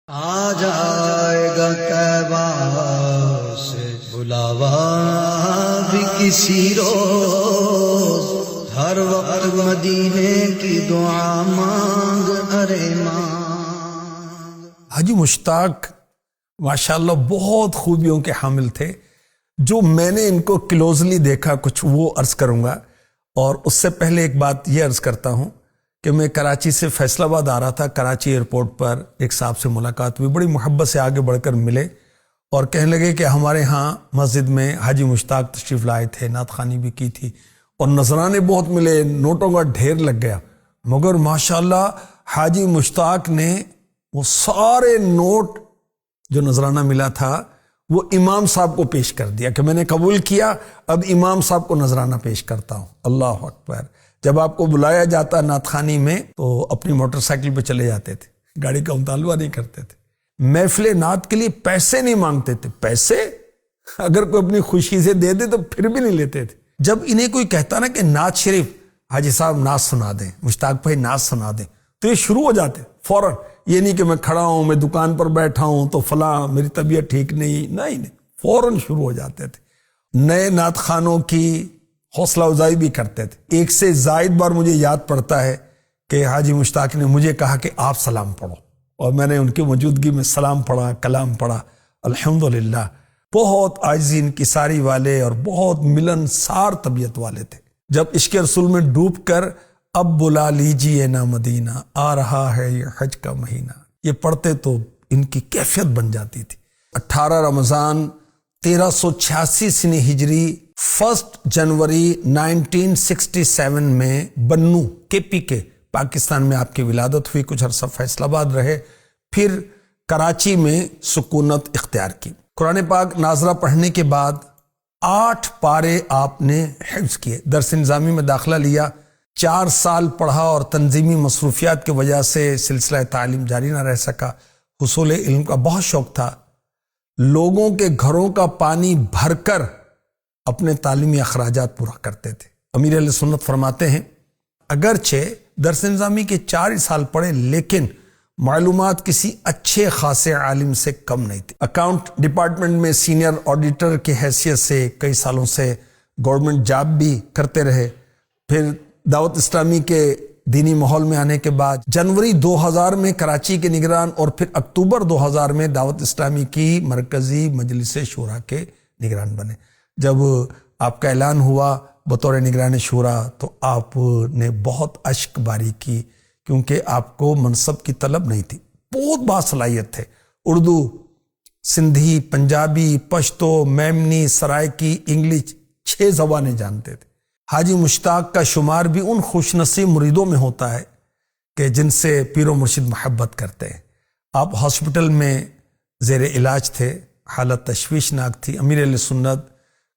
آ جائے گا طیبہ سے بلاوا بھی کسی روز، ہر وقت مدینے کی دعا مانگ، ارے مانگ۔ حاجی مشتاق ماشاءاللہ بہت خوبیوں کے حامل تھے، جو میں نے ان کو کلوزلی دیکھا کچھ وہ عرض کروں گا۔ اور اس سے پہلے ایک بات یہ عرض کرتا ہوں کہ میں کراچی سے فیصل آباد آ رہا تھا، کراچی ایئرپورٹ پر ایک صاحب سے ملاقات ہوئی، بڑی محبت سے آگے بڑھ کر ملے اور کہنے لگے کہ ہمارے ہاں مسجد میں حاجی مشتاق تشریف لائے تھے، نعت خوانی بھی کی تھی اور نذرانے بہت ملے، نوٹوں کا ڈھیر لگ گیا، مگر ماشاءاللہ حاجی مشتاق نے وہ سارے نوٹ جو نذرانہ ملا تھا وہ امام صاحب کو پیش کر دیا کہ میں نے قبول کیا، اب امام صاحب کو نذرانہ پیش کرتا ہوں۔ اللہ اکبر۔ جب آپ کو بلایا جاتا نعت خوانی میں تو اپنی موٹر سائیکل پہ چلے جاتے تھے، گاڑی کا مطالبہ نہیں کرتے تھے، محفل نعت کے لیے پیسے نہیں مانگتے تھے، پیسے اگر کوئی اپنی خوشی سے دے دے تو پھر بھی نہیں لیتے تھے۔ جب انہیں کوئی کہتا نا کہ نعت شریف حاجی صاحب نعت سنا دیں، مشتاق بھائی نعت سنا دیں، تو یہ شروع ہو جاتے فوراً۔ یہ نہیں کہ میں کھڑا ہوں، میں دکان پر بیٹھا ہوں تو فلاں میری طبیعت ٹھیک نہیں، فوراً شروع ہو جاتے تھے۔ نئے نعت خوانوں کی حوصلہ افزائی بھی کرتے تھے۔ ایک سے زائد بار مجھے یاد پڑتا ہے کہ حاجی مشتاق نے مجھے کہا کہ آپ سلام پڑھو، اور میں نے ان کی موجودگی میں سلام پڑھا، کلام پڑھا۔ الحمدللہ بہت عاجزی انکساری والے اور بہت ملنسار طبیعت والے تھے۔ جب عشق رسول میں ڈوب کر اب بلا لیجئے نا مدینہ، آ رہا ہے یہ حج کا مہینہ، یہ پڑھتے تو ان کی کیفیت بن جاتی تھی۔ 18 رمضان 1386 سنی ہجری 1 جنوری 1967 میں بنو KPK پاکستان میں آپ کی ولادت ہوئی، کچھ عرصہ فیصل آباد رہے، پھر کراچی میں سکونت اختیار کی۔ قرآن پاک ناظرہ پڑھنے کے بعد 8 پارے آپ نے حفظ کیے، درس نظامی میں داخلہ لیا، 4 سال پڑھا اور تنظیمی مصروفیات کی وجہ سے سلسلہ تعلیم جاری نہ رہ سکا۔ حصول علم کا بہت شوق تھا، لوگوں کے گھروں کا پانی بھر کر اپنے تعلیمی اخراجات پورا کرتے تھے۔ امیر اہل سنت فرماتے ہیں اگرچہ درس نظامی کے 4 ہی سال پڑھے لیکن معلومات کسی اچھے خاصے عالم سے کم نہیں تھی۔ اکاؤنٹ ڈپارٹمنٹ میں سینئر آڈیٹر کی حیثیت سے کئی سالوں سے گورنمنٹ جاب بھی کرتے رہے۔ پھر دعوت اسلامی کے دینی ماحول میں آنے کے بعد جنوری 2000 میں کراچی کے نگران اور پھر اکتوبر 2000 میں دعوت اسلامی کی مرکزی مجلس شورا کے نگران بنے۔ جب آپ کا اعلان ہوا بطور نگران شورا تو آپ نے بہت اشک باری کی، کیونکہ آپ کو منصب کی طلب نہیں تھی، بہت باصلاحیت تھے، اردو، سندھی، پنجابی، پشتو، میمنی، سرائکی، انگلش 6 زبانیں جانتے تھے۔ حاجی مشتاق کا شمار بھی ان خوش نصیب مریدوں میں ہوتا ہے کہ جن سے پیر و مرشد محبت کرتے ہیں۔ آپ ہاسپٹل میں زیر علاج تھے، حالت تشویشناک تھی، امیر اہل سنت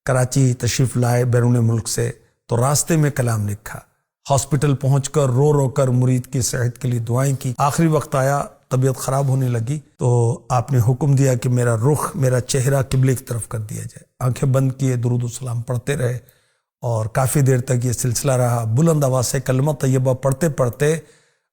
کراچی تشریف لائے بیرون ملک سے تو راستے میں کلام لکھا، ہاسپٹل پہنچ کر رو رو کر مرید کی صحت کے لیے دعائیں کی۔ آخری وقت آیا، طبیعت خراب ہونے لگی تو آپ نے حکم دیا کہ میرا رخ، میرا چہرہ قبلے کی طرف کر دیا جائے۔ آنکھیں بند کیے، درود و سلام پڑھتے رہے اور کافی دیر تک یہ سلسلہ رہا۔ بلند آواز سے کلمہ طیبہ پڑھتے پڑھتے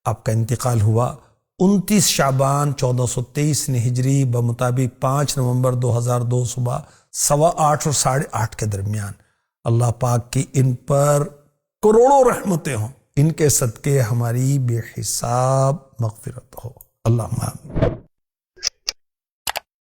آپ کا انتقال ہوا 29 شعبان 1423 ہجری بمطابق 5 نومبر 2002 صبح 8:15 اور 8:30 کے درمیان۔ اللہ پاک کی ان پر کروڑوں رحمتیں ہوں، ان کے صدقے ہماری بے حساب مغفرت ہو، اللہم آمین۔